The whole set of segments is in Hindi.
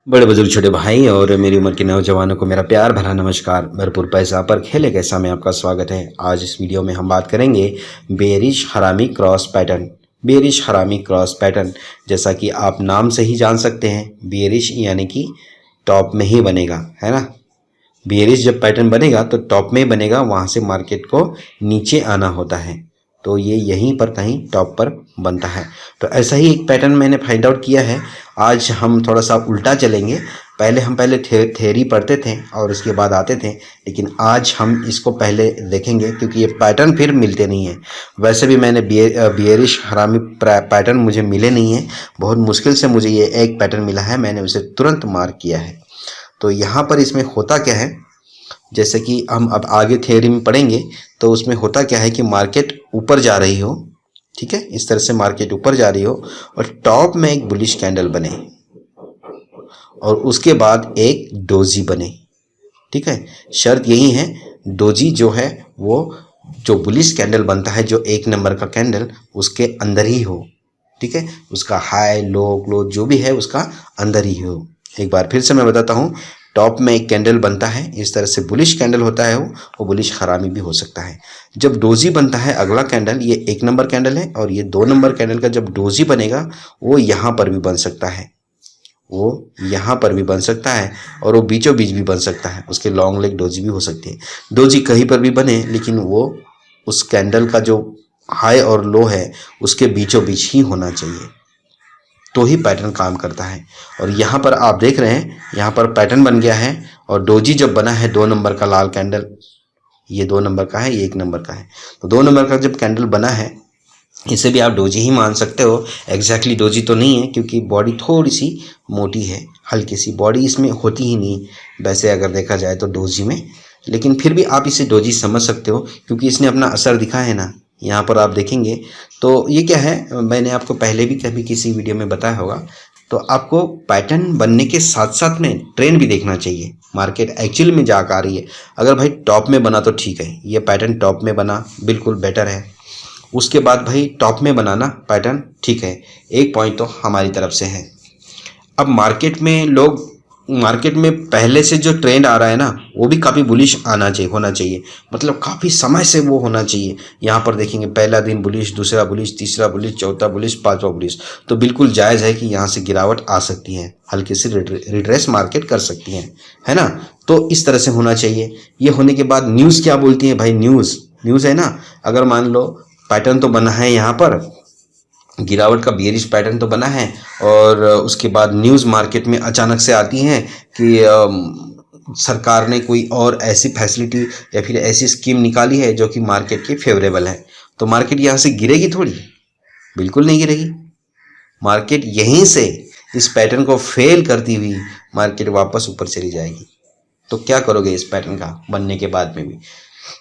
बड़े बुजुर्ग छोटे भाई और मेरी उम्र के नौजवानों को मेरा प्यार भरा नमस्कार। भरपूर पैसा पर खेले कैसा में आपका स्वागत है। आज इस वीडियो में हम बात करेंगे बेरिश हरामी क्रॉस पैटर्न। बेरिश हरामी क्रॉस पैटर्न जैसा कि आप नाम से ही जान सकते हैं, बेरिश यानी कि टॉप में ही बनेगा, है ना। बेरिश जब पैटर्न बनेगा तो टॉप में बनेगा, वहाँ से मार्केट को नीचे आना होता है, तो ये यहीं पर कहीं टॉप पर बनता है। तो ऐसा ही एक पैटर्न मैंने फाइंड आउट किया है। आज हम थोड़ा सा उल्टा चलेंगे। पहले थ्योरी पढ़ते थे और उसके बाद आते थे, लेकिन आज हम इसको पहले देखेंगे क्योंकि ये पैटर्न फिर मिलते नहीं हैं। वैसे भी मैंने बेरिश हरामी पैटर्न मुझे मिले नहीं हैं, बहुत मुश्किल से मुझे ये एक पैटर्न मिला है, मैंने उसे तुरंत मार्क किया है। तो यहाँ पर इसमें होता क्या है, जैसे कि हम अब आगे थ्योरी में पढ़ेंगे, तो उसमें होता क्या है कि मार्केट ऊपर जा रही हो, ठीक है, इस तरह से मार्केट ऊपर जा रही हो और टॉप में एक बुलिश कैंडल बने और उसके बाद एक डोजी बने, ठीक है। शर्त यही है, डोजी जो है वो जो बुलिश कैंडल बनता है, जो एक नंबर का कैंडल, उसके अंदर ही हो, ठीक है। उसका हाई लो क्लोज जो भी है उसका अंदर ही हो। एक बार फिर से मैं बताता हूँ, टॉप में एक कैंडल बनता है, इस तरह से बुलिश कैंडल होता है, वो बुलिश हरामी भी हो सकता है। जब डोजी बनता है अगला कैंडल, ये एक नंबर कैंडल है और ये 2 नंबर कैंडल का जब डोजी बनेगा, वो यहाँ पर भी बन सकता है, वो यहाँ पर भी बन सकता है और वो बीचों बीच भी बन सकता है। उसके लॉन्ग लेग डोजी भी हो सकती है। डोजी कहीं पर भी बने, लेकिन वो उस कैंडल का जो हाई और लो है उसके बीचों बीच ही होना चाहिए, तो ही पैटर्न काम करता है। और यहाँ पर आप देख रहे हैं, यहाँ पर पैटर्न बन गया है और डोजी जब बना है 2 नंबर का लाल कैंडल, ये 2 नंबर का है, ये 1 नंबर का है, तो 2 नंबर का जब कैंडल बना है, इसे भी आप डोजी ही मान सकते हो। एग्जैक्टली डोजी तो नहीं है क्योंकि बॉडी थोड़ी सी मोटी है, हल्की सी बॉडी इसमें होती ही नहीं वैसे अगर देखा जाए तो डोजी में, लेकिन फिर भी आप इसे डोजी समझ सकते हो क्योंकि इसने अपना असर दिखा है ना। यहाँ पर आप देखेंगे तो ये क्या है, मैंने आपको पहले भी कभी किसी वीडियो में बताया होगा। तो आपको पैटर्न बनने के साथ साथ में ट्रेंड भी देखना चाहिए, मार्केट एक्चुअल में जा आ रही है। अगर भाई टॉप में बना तो ठीक है, ये पैटर्न टॉप में बना बिल्कुल बेटर है। उसके बाद भाई टॉप में बनाना पैटर्न ठीक है, एक पॉइंट तो हमारी तरफ से है। अब मार्केट में पहले से जो ट्रेंड आ रहा है ना, वो भी काफ़ी बुलिश होना चाहिए, मतलब काफ़ी समय से वो होना चाहिए। यहाँ पर देखेंगे पहला दिन बुलिश, दूसरा बुलिश, तीसरा बुलिश, चौथा बुलिश, पांचवा बुलिश, तो बिल्कुल जायज़ है कि यहाँ से गिरावट आ सकती है, हल्की सी रिट्रेस मार्केट कर सकती है ना। तो इस तरह से होना चाहिए। ये होने के बाद न्यूज़ क्या बोलती है भाई, न्यूज़ है ना। अगर मान लो पैटर्न तो बना है, यहाँ पर गिरावट का बेयरिश पैटर्न तो बना है और उसके बाद न्यूज़ मार्केट में अचानक से आती हैं कि सरकार ने कोई और ऐसी फैसिलिटी या फिर ऐसी स्कीम निकाली है जो कि मार्केट के फेवरेबल है, तो मार्केट यहाँ से गिरेगी थोड़ी, बिल्कुल नहीं गिरेगी। मार्केट यहीं से इस पैटर्न को फेल करती हुई मार्केट वापस ऊपर चली जाएगी। तो क्या करोगे इस पैटर्न का बनने के बाद में भी,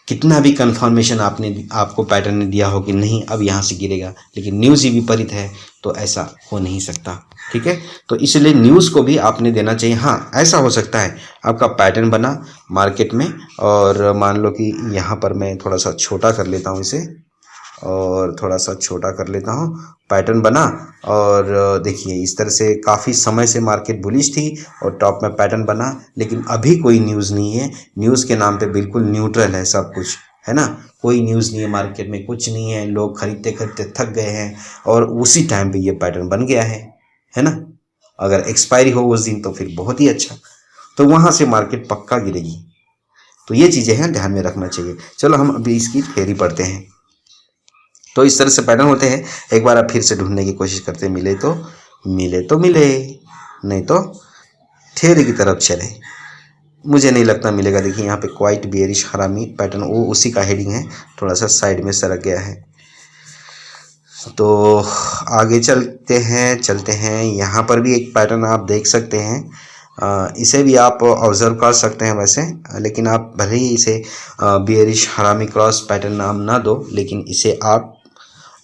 कितना भी कंफर्मेशन आपको पैटर्न ने दिया हो कि नहीं अब यहाँ से गिरेगा, लेकिन न्यूज़ ही विपरीत है, तो ऐसा हो नहीं सकता, ठीक है। तो इसलिए न्यूज़ को भी आपने देना चाहिए। हाँ, ऐसा हो सकता है आपका पैटर्न बना मार्केट में और मान लो कि यहाँ पर मैं थोड़ा सा छोटा कर लेता हूँ इसे, और थोड़ा सा छोटा कर लेता हूँ, पैटर्न बना और देखिए इस तरह से काफ़ी समय से मार्केट बुलिश थी और टॉप में पैटर्न बना, लेकिन अभी कोई न्यूज़ नहीं है। न्यूज़ के नाम पे बिल्कुल न्यूट्रल है सब कुछ, है ना। कोई न्यूज़ नहीं है मार्केट में, कुछ नहीं है, लोग खरीदते खरीदते थक गए हैं और उसी टाइम पे ये पैटर्न बन गया है ना। अगर एक्सपायरी हो उस दिन तो फिर बहुत ही अच्छा, तो वहाँ से मार्केट पक्का गिरेगी। तो ये चीज़ें हैं, ध्यान में रखना चाहिए। चलो हम अभी इसकी थ्योरी पढ़ते हैं। तो इस तरह से पैटर्न होते हैं। एक बार आप फिर से ढूंढने की कोशिश करते हैं, मिले तो मिले, नहीं तो थ्योरी की तरफ चले। मुझे नहीं लगता मिलेगा। देखिए यहाँ पे क्वाइट बेयरिश हरामी पैटर्न, वो उसी का हेडिंग है, थोड़ा सा साइड में सरक गया है। तो आगे चलते हैं। यहाँ पर भी एक पैटर्न आप देख सकते हैं, इसे भी आप ऑब्जर्व कर सकते हैं वैसे, लेकिन आप भले ही इसे बेयरिश हरामी क्रॉस पैटर्न नाम ना दो, लेकिन इसे आप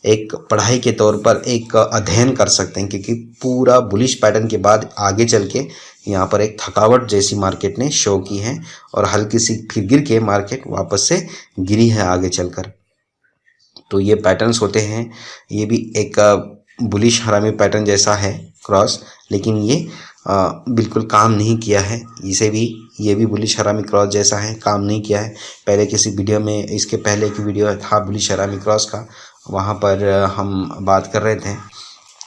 एक पढ़ाई के तौर पर एक अध्ययन कर सकते हैं, क्योंकि पूरा बुलिश पैटर्न के बाद आगे चल के यहाँ पर एक थकावट जैसी मार्केट ने शो की है और हल्की सी फिर गिर के मार्केट वापस से गिरी है आगे चलकर। तो ये पैटर्न्स होते हैं। ये भी एक बुलिश हरामी पैटर्न जैसा है क्रॉस, लेकिन ये बिल्कुल काम नहीं किया है। इसे भी, ये भी बुलिश हरामी क्रॉस जैसा है, काम नहीं किया है। पहले किसी वीडियो में, इसके पहले की वीडियो था बुलिश हरामी क्रॉस का, वहाँ पर हम बात कर रहे थे।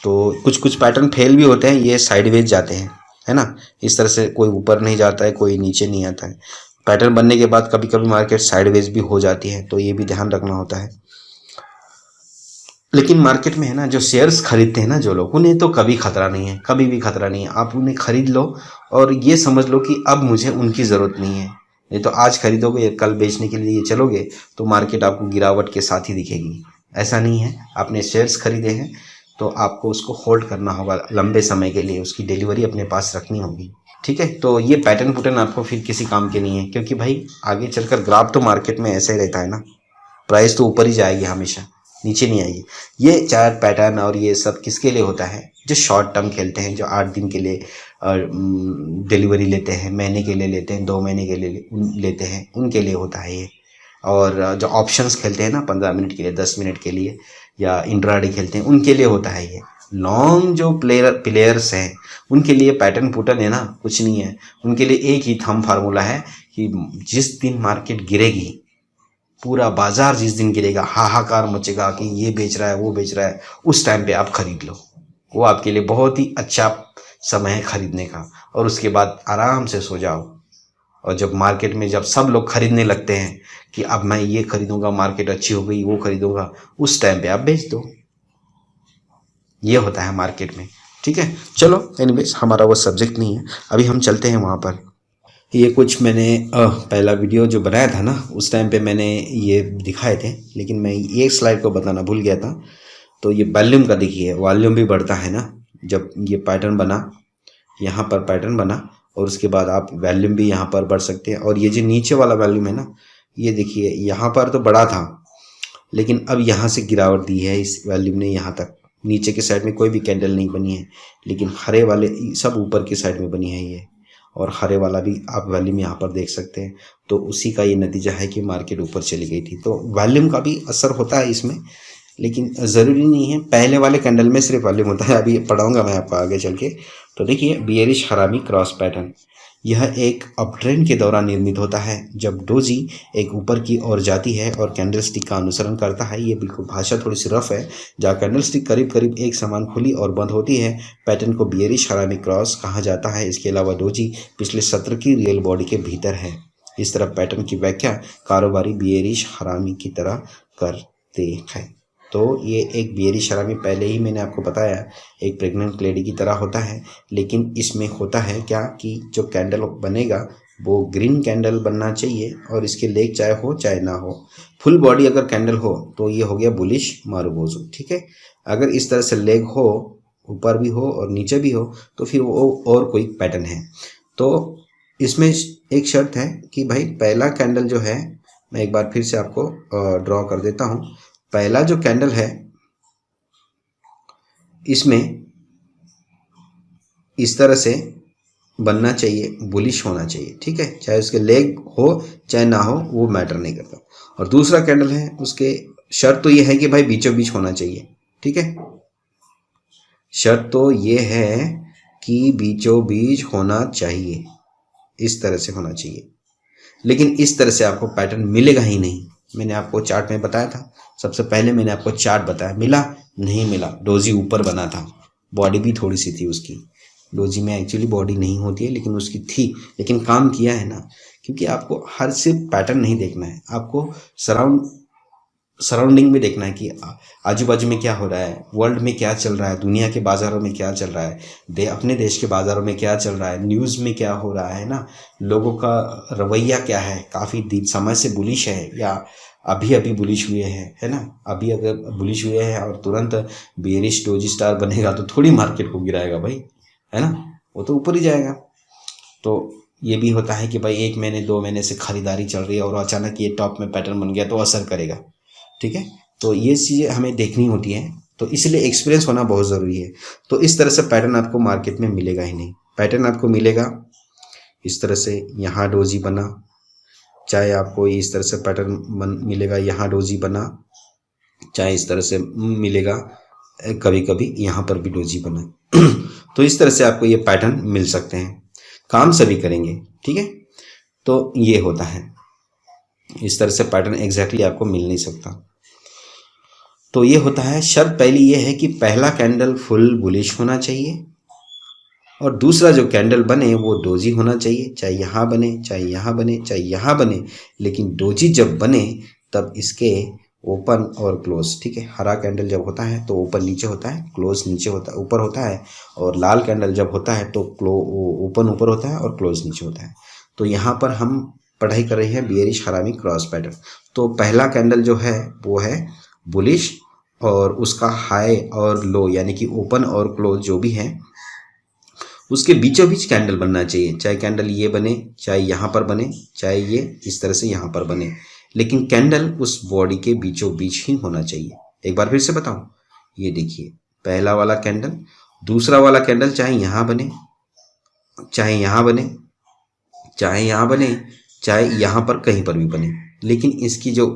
तो कुछ कुछ पैटर्न फेल भी होते हैं, ये साइडवेज जाते हैं, है ना। इस तरह से कोई ऊपर नहीं जाता है, कोई नीचे नहीं आता है। पैटर्न बनने के बाद कभी कभी मार्केट साइडवेज भी हो जाती है, तो ये भी ध्यान रखना होता है। लेकिन मार्केट में है ना, जो शेयर्स खरीदते हैं ना जो लोग, उन्हें तो कभी खतरा नहीं है, कभी भी खतरा नहीं है। आप उन्हें खरीद लो और ये समझ लो कि अब मुझे उनकी ज़रूरत नहीं है। नहीं तो आज खरीदोगे, कल बेचने के लिए चलोगे तो मार्केट आपको गिरावट के साथ ही दिखेगी। ऐसा नहीं है। आपने शेयर्स खरीदे हैं तो आपको उसको होल्ड करना होगा लंबे समय के लिए, उसकी डिलीवरी अपने पास रखनी होगी, ठीक है। तो ये पैटर्न पुटर्न आपको फिर किसी काम के नहीं है, क्योंकि भाई आगे चलकर ग्राफ तो मार्केट में ऐसे ही रहता है ना, प्राइस तो ऊपर ही जाएगी हमेशा, नीचे नहीं आएगी। ये चार्ट पैटर्न और ये सब किसके लिए होता है? जो शॉर्ट टर्म खेलते हैं, जो 8 दिन के लिए डिलीवरी लेते हैं, महीने के लिए लेते हैं, 2 महीने के लिए लेते हैं, उनके लिए होता है ये। और जो ऑप्शंस खेलते हैं ना 15 मिनट के लिए, 10 मिनट के लिए, या इंट्राडे खेलते हैं, उनके लिए होता है ये। लॉन्ग जो प्लेयर्स हैं उनके लिए पैटर्न पुटर्न है ना कुछ नहीं है। उनके लिए एक ही थंब फार्मूला है कि जिस दिन मार्केट गिरेगी, पूरा बाजार जिस दिन गिरेगा, हाहाकार मचेगा कि ये बेच रहा है वो बेच रहा है, उस टाइम पे आप खरीद लो। वो आपके लिए बहुत ही अच्छा समय है खरीदने का, और उसके बाद आराम से सो जाओ। और जब मार्केट में जब सब लोग खरीदने लगते हैं कि अब मैं ये खरीदूंगा, मार्केट अच्छी हो गई, वो खरीदूंगा, उस टाइम पे आप बेच दो। ये होता है मार्केट में, ठीक है। चलो एनीवेज, हमारा वो सब्जेक्ट नहीं है, अभी हम चलते हैं वहाँ पर। ये कुछ मैंने पहला वीडियो जो बनाया था ना, उस टाइम पे मैंने ये दिखाए थे, लेकिन मैं एक स्लाइड को बताना भूल गया था। तो ये वॉल्यूम का देखिए, वॉल्यूम भी बढ़ता है ना जब ये पैटर्न बना, यहाँ पर पैटर्न बना, और उसके बाद आप वॉल्यूम भी यहाँ पर बढ़ सकते हैं। और ये जो नीचे वाला वॉल्यूम है ना, ये देखिए यहाँ पर तो बड़ा था, लेकिन अब यहाँ से गिरावट दी है इस वॉल्यूम ने, यहाँ तक नीचे के साइड में कोई भी कैंडल नहीं बनी है, लेकिन हरे वाले सब ऊपर की साइड में बनी है ये, और हरे वाला भी आप वॉल्यूम यहाँ पर देख सकते हैं। तो उसी का ये नतीजा है कि मार्केट ऊपर चली गई थी। तो वॉल्यूम का भी असर होता है इसमें, लेकिन ज़रूरी नहीं है। पहले वाले कैंडल में सिर्फ वॉल्यूम होता है, अभी पढ़ाऊँगा मैं आपको आगे चल के। तो देखिए, बियरिश हरामी क्रॉस पैटर्न, यह एक अपट्रेंड के दौरान निर्मित होता है, जब डोजी एक ऊपर की ओर जाती है और कैंडलस्टिक का अनुसरण करता है। ये बिल्कुल भाषा थोड़ी सी रफ है। जहाँ कैंडलस्टिक करीब करीब एक समान खुली और बंद होती है, पैटर्न को बियरिश हरामी क्रॉस कहा जाता है। इसके अलावा डोजी पिछले सत्र की रियल बॉडी के भीतर है। इस तरह पैटर्न की व्याख्या कारोबारी बियरिश हरामी की तरह करते हैं। तो ये एक बियरिश हरामी, पहले ही मैंने आपको बताया, एक प्रेग्नेंट लेडी की तरह होता है। लेकिन इसमें होता है क्या कि जो कैंडल बनेगा वो ग्रीन कैंडल बनना चाहिए, और इसके लेग चाहे हो चाहे ना हो। फुल बॉडी अगर कैंडल हो तो ये हो गया बुलिश मारुबोजू, ठीक है। अगर इस तरह से लेग हो, ऊपर भी हो और नीचे भी हो, तो फिर वो और कोई पैटर्न है। तो इसमें एक शर्त है कि भाई पहला कैंडल जो है, मैं एक बार फिर से आपको ड्रॉ कर देता हूँ। पहला जो कैंडल है इसमें इस तरह से बनना चाहिए, बुलिश होना चाहिए, ठीक है। चाहे उसके लेग हो चाहे ना हो, वो मैटर नहीं करता। और दूसरा कैंडल है, उसके शर्त तो ये है कि भाई बीचों बीच होना चाहिए, ठीक है। शर्त तो ये है कि बीचों बीच होना चाहिए, इस तरह से होना चाहिए। लेकिन इस तरह से आपको पैटर्न मिलेगा ही नहीं। मैंने आपको चार्ट में बताया था, सबसे पहले मैंने आपको चार्ट बताया, मिला नहीं मिला। डोजी ऊपर बना था, बॉडी भी थोड़ी सी थी उसकी। डोजी में एक्चुअली बॉडी नहीं होती है, लेकिन उसकी थी, लेकिन काम किया है ना। क्योंकि आपको हर सिर्फ पैटर्न नहीं देखना है, आपको सराउंडिंग में देखना है कि आजू बाजू में क्या हो रहा है, वर्ल्ड में क्या चल रहा है, दुनिया के बाज़ारों में क्या चल रहा है, अपने देश के बाज़ारों में क्या चल रहा है, न्यूज़ में क्या हो रहा है ना, लोगों का रवैया क्या है, काफ़ी समय से बुलिश है या अभी अभी बुलिश हुए हैं, है ना। अभी अगर बुलिश हुए हैं और तुरंत बेरिश डोजी स्टार बनेगा तो थोड़ी मार्केट को गिराएगा भाई, है ना, वो तो ऊपर ही जाएगा। तो ये भी होता है कि भाई 1 महीने 2 महीने से खरीदारी चल रही है और अचानक ये टॉप में पैटर्न बन गया तो असर करेगा, ठीक है। तो ये चीज़ें हमें देखनी होती हैं, तो इसलिए एक्सपीरियंस होना बहुत ज़रूरी है। तो इस तरह से पैटर्न आपको मार्केट में मिलेगा ही नहीं। पैटर्न आपको मिलेगा इस तरह से, यहाँ डोजी बना, चाहे आपको इस तरह से पैटर्न मिलेगा, यहाँ डोजी बना, चाहे इस तरह से मिलेगा, कभी कभी यहाँ पर भी डोजी बना। तो इस तरह से आपको ये पैटर्न मिल सकते हैं, काम सभी करेंगे, ठीक है। तो ये होता है, इस तरह से पैटर्न एग्जैक्टली आपको मिल नहीं सकता। तो ये होता है, शर्त पहली ये है कि पहला कैंडल फुल बुलिश होना चाहिए और दूसरा जो कैंडल बने वो डोजी होना चाहिए, चाहे यहाँ बने, चाहे यहाँ बने, चाहे यहाँ बने, लेकिन डोजी जब बने तब इसके ओपन और क्लोज, ठीक है। हरा कैंडल जब होता है तो ओपन नीचे होता है, क्लोज नीचे होता है, ऊपर होता है, और लाल कैंडल जब होता है तो ओपन ऊपर होता है और क्लोज नीचे होता है। तो यहाँ पर हम पढ़ाई कर रहे हैं बेयरिश हरामी क्रॉस पैटर्न। तो पहला कैंडल जो है वो है बुलिश और उसका हाई और लो यानी कि ओपन और क्लोज जो भी है उसके बीचों बीच कैंडल बनना चाहिए, चाहे कैंडल ये बने, चाहे यहाँ पर बने, चाहे ये इस तरह से यहाँ पर बने, लेकिन कैंडल उस बॉडी के बीचों बीच ही होना चाहिए। एक बार फिर से बताऊं, ये देखिए पहला वाला कैंडल, दूसरा वाला कैंडल चाहे यहाँ बने, चाहे यहाँ बने, चाहे यहाँ बने, चाहे यहाँ पर कहीं पर भी बने, लेकिन इसकी जो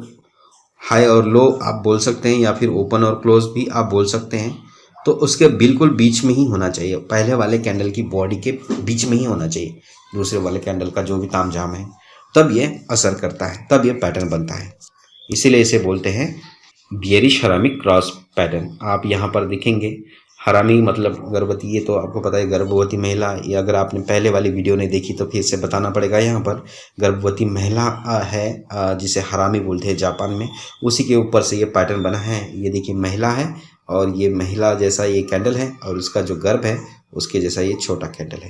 हाई और लो आप बोल सकते हैं या फिर ओपन और क्लोज भी आप बोल सकते हैं, तो उसके बिल्कुल बीच में ही होना चाहिए, पहले वाले कैंडल की बॉडी के बीच में ही होना चाहिए दूसरे वाले कैंडल का जो भी तामझाम है, तब ये असर करता है, तब ये पैटर्न बनता है। इसीलिए इसे बोलते हैं बेयरिश हरामी क्रॉस पैटर्न। आप यहाँ पर देखेंगे हरामी मतलब गर्भवती, ये तो आपको पता है गर्भवती महिला, ये अगर आपने पहले वाली वीडियो नहीं देखी तो फिर से बताना पड़ेगा। यहाँ पर गर्भवती महिला है जिसे हरामी बोलते हैं जापान में, उसी के ऊपर से ये पैटर्न बना है। ये देखिए महिला है और ये महिला जैसा ये कैंडल है और उसका जो गर्भ है उसके जैसा ये छोटा कैंडल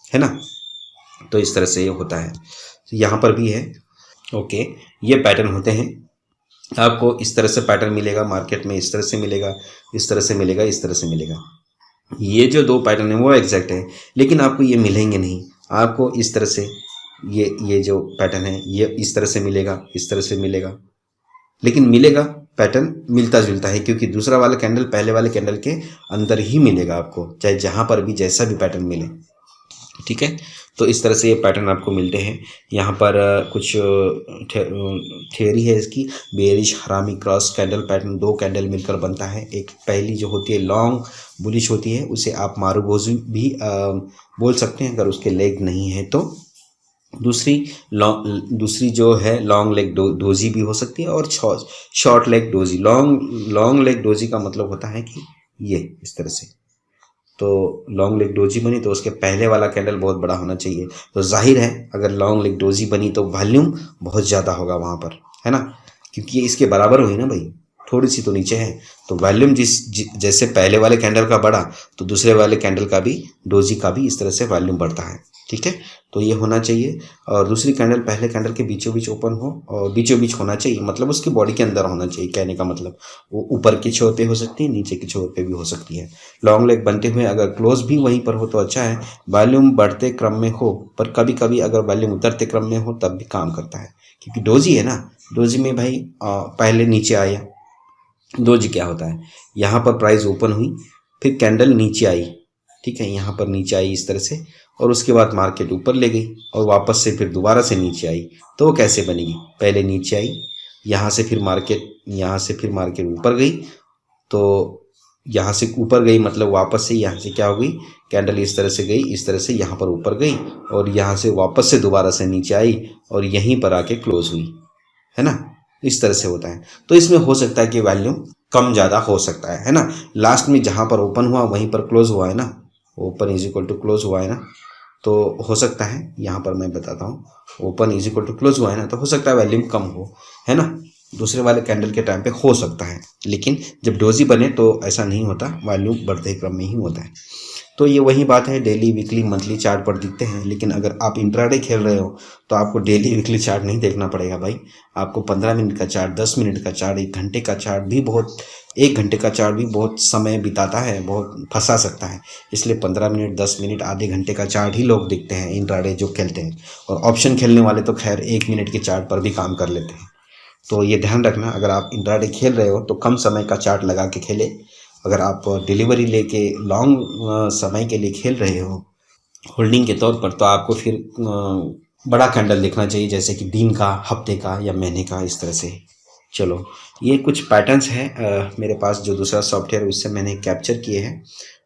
है ना। तो इस तरह से ये होता है, यहाँ पर भी है। ओके, ये पैटर्न होते हैं, आपको इस तरह से पैटर्न मिलेगा मार्केट में, इस तरह से मिलेगा, इस तरह से मिलेगा, इस तरह से मिलेगा। ये जो दो पैटर्न है वो एग्जैक्ट है, लेकिन आपको ये मिलेंगे नहीं। आपको इस तरह से ये जो पैटर्न है ये इस तरह से मिलेगा, इस तरह से मिलेगा, लेकिन मिलेगा पैटर्न मिलता जुलता है, क्योंकि दूसरा वाला कैंडल पहले वाले कैंडल के अंदर ही मिलेगा आपको, चाहे जहाँ पर भी जैसा भी पैटर्न मिले, ठीक है। तो इस तरह से ये पैटर्न आपको मिलते हैं। यहाँ पर कुछ थियोरी है इसकी, बेयरिश हरामी क्रॉस कैंडल पैटर्न दो कैंडल मिलकर बनता है। एक पहली जो होती है लॉन्ग बुलिश होती है, उसे आप मारुबोजू भी बोल सकते हैं अगर उसके लेग नहीं है तो। दूसरी जो है लॉन्ग लेग डोजी भी हो सकती है और short leg doji. Long leg doji का मतलब होता है कि ये इस तरह से, तो लॉन्ग लेग डोजी बनी तो उसके पहले वाला कैंडल बहुत बड़ा होना चाहिए। तो जाहिर है अगर लॉन्ग लेग डोजी बनी तो वॉल्यूम बहुत ज़्यादा होगा वहाँ पर, है ना, क्योंकि ये इसके बराबर हुई ना भाई, थोड़ी सी तो नीचे है, तो वॉल्यूम जैसे पहले वाले कैंडल का बढ़ा तो दूसरे वाले कैंडल का भी, डोजी का भी इस तरह से वॉल्यूम बढ़ता है, ठीक है। तो ये होना चाहिए। और दूसरी कैंडल पहले कैंडल के बीचों बीच ओपन हो और बीचों बीच होना चाहिए, मतलब उसकी बॉडी के अंदर होना चाहिए। कहने का मतलब वो ऊपर के छोर पे हो सकती है, नीचे के छोर पे भी हो सकती है। लॉन्ग लेग बनते हुए अगर क्लोज भी वहीं पर हो तो अच्छा है, वॉल्यूम बढ़ते क्रम में हो, पर कभी कभी अगर वॉल्यूम उतरते क्रम में हो तब भी काम करता है, क्योंकि डोजी है ना, डोजी में भाई पहले नीचे आया। डोजी क्या होता है, यहाँ पर प्राइस ओपन हुई, फिर कैंडल नीचे आई, ठीक है, यहाँ पर नीचे आई इस तरह से, और उसके बाद मार्केट ऊपर ले गई और वापस से फिर दोबारा से नीचे आई। तो वो कैसे बनेगी, पहले नीचे आई, यहाँ से फिर मार्केट ऊपर गई, तो यहाँ से ऊपर गई मतलब वापस से यहाँ से क्या हो गई, कैंडल इस तरह से गई, इस तरह से यहाँ पर ऊपर गई और यहाँ से वापस से दोबारा से नीचे आई और यहीं पर आके क्लोज हुई, है ना। इस तरह से होता है। तो इसमें हो सकता है कि वॉल्यूम कम ज़्यादा हो सकता है ना। लास्ट में जहाँ पर ओपन हुआ वहीं पर क्लोज हुआ है ना, open is equal to close हुआ है ना, तो हो सकता है, यहाँ पर मैं बताता हूँ, open is equal to close हुआ है ना, तो हो सकता है वॉल्यूम कम हो, है ना, दूसरे वाले कैंडल के टाइम पे हो सकता है, लेकिन जब डोजी बने तो ऐसा नहीं होता, वॉल्यूम बढ़ते क्रम में ही होता है। तो ये वही बात है, डेली वीकली मंथली चार्ट पर दिखते हैं, लेकिन अगर आप इंट्राडे खेल रहे हो तो आपको डेली वीकली चार्ट नहीं देखना पड़ेगा भाई, आपको 15 मिनट का चार्ट, 10 मिनट का चार्ट, 1 घंटे का चार्ट भी बहुत, 1 घंटे का चार्ट भी बहुत समय बिताता है, बहुत फंसा सकता है। इसलिए 15 मिनट, 10 मिनट, आधे घंटे का चार्ट ही लोग देखते हैं इंट्राडे जो खेलते हैं, और ऑप्शन खेलने वाले तो खैर 1 मिनट के चार्ट पर भी काम कर लेते हैं। तो ये ध्यान रखना, अगर आप इंट्राडे खेल रहे हो तो कम समय का चार्ट लगा के खेले। अगर आप डिलीवरी लेके लॉन्ग समय के लिए खेल रहे हो होल्डिंग के तौर पर, तो आपको फिर बड़ा कैंडल देखना चाहिए, जैसे कि दिन का, हफ्ते का या महीने का, इस तरह से। चलो, ये कुछ पैटर्न्स हैं मेरे पास जो दूसरा सॉफ्टवेयर उससे मैंने कैप्चर किए हैं,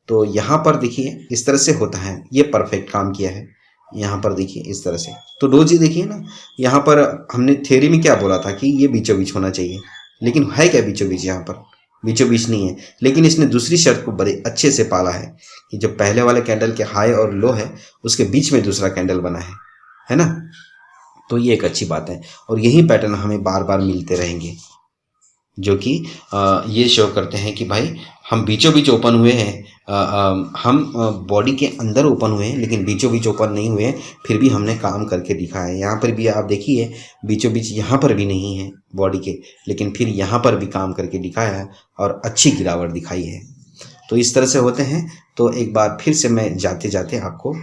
तो यहाँ पर देखिए इस तरह से होता है, ये परफेक्ट काम किया है। यहाँ पर देखिए इस तरह से, तो डोजी देखिए ना, यहाँ पर हमने थ्योरी में क्या बोला था कि ये बीचों बीच होना चाहिए, लेकिन है क्या बीचों बीच, यहाँ पर बीचों बीच नहीं है। लेकिन इसने दूसरी शर्त को बड़े अच्छे से पाला है कि जो पहले वाले कैंडल के हाई और लो है उसके बीच में दूसरा कैंडल बना है ना। तो ये एक अच्छी बात है और यही पैटर्न हमें बार बार मिलते रहेंगे, जो कि ये शो करते हैं कि भाई हम बीचों बीच ओपन हुए हैं, हम बॉडी के अंदर ओपन हुए हैं लेकिन बीचों बीच ओपन नहीं हुए हैं, फिर भी हमने काम करके दिखाया है। यहाँ पर भी आप देखिए बीचों बीच यहाँ पर भी नहीं है बॉडी के, लेकिन फिर यहाँ पर भी काम करके दिखाया है और अच्छी गिरावट दिखाई है। तो इस तरह से होते हैं। तो एक बार फिर से मैं जाते जाते आपको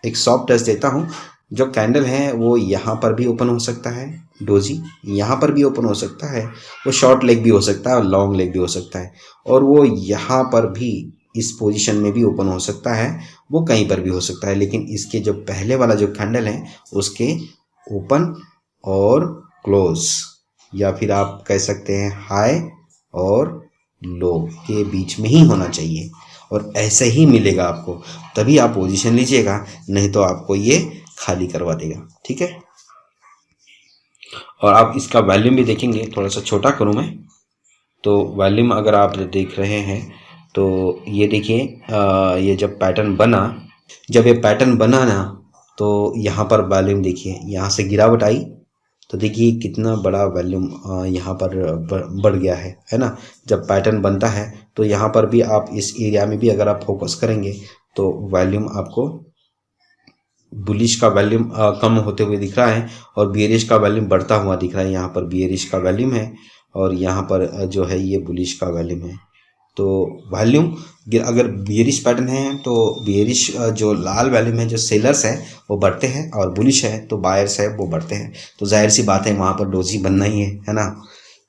एक सॉफ्ट टच देता हूँ। जो कैंडल है वो यहाँ पर भी ओपन हो सकता है, डोजी यहाँ पर भी ओपन हो सकता है, वो शॉर्ट लेग भी हो सकता है और लॉन्ग लेग भी हो सकता है, और वो यहाँ पर भी इस पोजीशन में भी ओपन हो सकता है, वो कहीं पर भी हो सकता है। लेकिन इसके जो पहले वाला जो कैंडल है उसके ओपन और क्लोज, या फिर आप कह सकते हैं हाई और लो के बीच में ही होना चाहिए, और ऐसे ही मिलेगा आपको, तभी आप पोजीशन लीजिएगा, नहीं तो आपको ये खाली करवा देगा। ठीक है, और आप इसका वॉल्यूम भी देखेंगे, थोड़ा सा छोटा करूँ मैं, तो वॉल्यूम अगर आप देख रहे हैं तो ये देखिए, ये जब पैटर्न बना, जब ये पैटर्न बना ना, तो यहाँ पर वॉल्यूम देखिए, यहाँ से गिरावट आई तो देखिए कितना बड़ा वॉल्यूम यहाँ पर बढ़ गया है ना। जब पैटर्न बनता है तो यहाँ पर भी आप इस एरिया में भी अगर आप फोकस करेंगे तो वॉल्यूम आपको बुलिश का वॉल्यूम कम होते हुए दिख रहा है और बियरिश का वॉल्यूम बढ़ता हुआ दिख रहा है। यहाँ पर बियरिश का वॉल्यूम है और यहाँ पर जो है ये बुलिश का वॉल्यूम है। तो वॉल्यूम अगर बियरिश पैटर्न है तो बियरिश जो लाल वॉल्यूम है, जो सेलर्स है वो बढ़ते हैं, और बुलिश है तो बायर्स है वो बढ़ते हैं। तो जाहिर सी बात है वहाँ पर डोजी बनना ही है ना।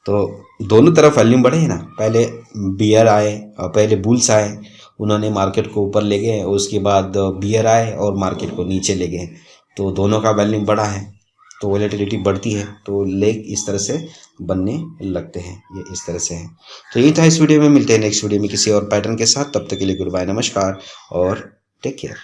तो दोनों तरफ वॉल्यूम बढ़े हैं ना, पहले बियर आए और पहले बुल्स आए, उन्होंने मार्केट को ऊपर ले गए, उसके बाद बियर आए और मार्केट को नीचे ले गए, तो दोनों का वॉल्यूम बढ़ा है, तो वोलेटिलिटी बढ़ती है, तो लेग इस तरह से बनने लगते हैं, ये इस तरह से है। तो यही था इस वीडियो में, मिलते हैं नेक्स्ट वीडियो में किसी और पैटर्न के साथ, तब तक के लिए गुड बाय, नमस्कार और टेक केयर।